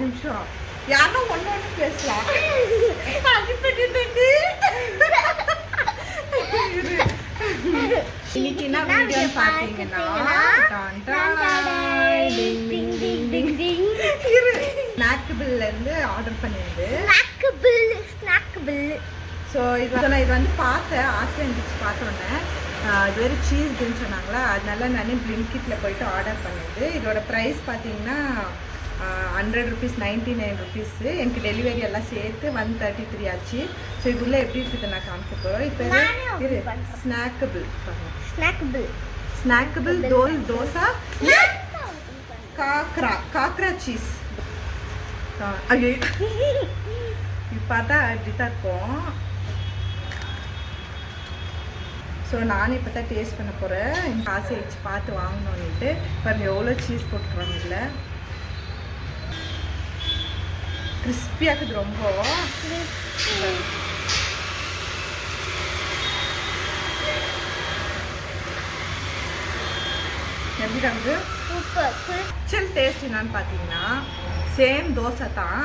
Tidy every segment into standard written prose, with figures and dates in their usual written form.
நிமிஷம் யாரும் ஒன்று பேசலாம். இன்னைக்கு என்ன வீடியோ பார்த்தீங்கன்னா ஸ்நாக்கபிள்ல இருந்து ஆர்டர் பண்ணிருந்து ஸோ இது வந்து பார்த்தேன், ஆசை இருந்துச்சு பார்த்தோன்னே. இது வேறு சீஸ் பின்னு சொன்னாங்களா, அதனால நான் பிளிங்கிட்டில் போயிட்டு ஆர்டர் பண்ணிது. இதோட ப்ரைஸ் பார்த்தீங்கன்னா 100 rupees, 99 rupees. எனக்கு டெலிவரி எல்லாம் சேர்த்து 133 ஆச்சு. ஸோ இதுக்குள்ளே எப்படி இருக்குது நான் காமிக்க போகிறோம். இப்போ இரு ஸ்நாக்கபிள் தோசா காக்ரா சீஸ். ஐயோ இது பார்த்தா அப்படி தான் இருக்கும். ஸோ நானும் இப்போ தான் டேஸ்ட் பண்ண போகிறேன். எனக்கு ஆசை வச்சு பார்த்து வாங்கணுன்னுட்டு. பாருங்கள் எவ்வளோ சீஸ் போட்டுருவாங்க. இல்லை கிறிஸ்பியாக இருக்குது ரொம்ப. எப்படி இருக்குது ஆக்சுவல் டேஸ்ட் என்னன்னு பார்த்தீங்கன்னா சேம் தோசை தான்.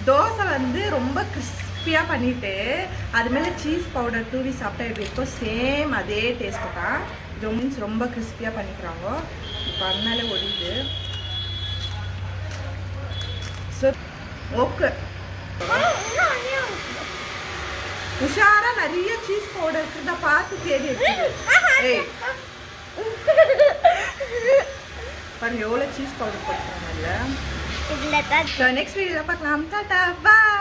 தோசை வந்து ரொம்ப கிறிஸ்பியாக பண்ணிவிட்டு அது மேலே சீஸ் பவுடர் தூவி சாப்பிட்டா எப்படி இருக்கோ சேம் அதே டேஸ்ட்டு தான். இது மீன்ஸ் ரொம்ப கிறிஸ்பியாக பண்ணிக்கிறாங்க. இப்போ அதனால ஒடிது. ஸோ ஓகே உஷாரா நிறைய சீஸ் பவுடர் இருக்குதா பார்த்து தேடி இருக்குது. பாருங்க எவ்வளோ சீஸ் பவுடர் போட்டுருக்காங்கல்ல. நெக்ஸ்ட் வீடியோவில் பார்க்கலாம். டாடா பாய்.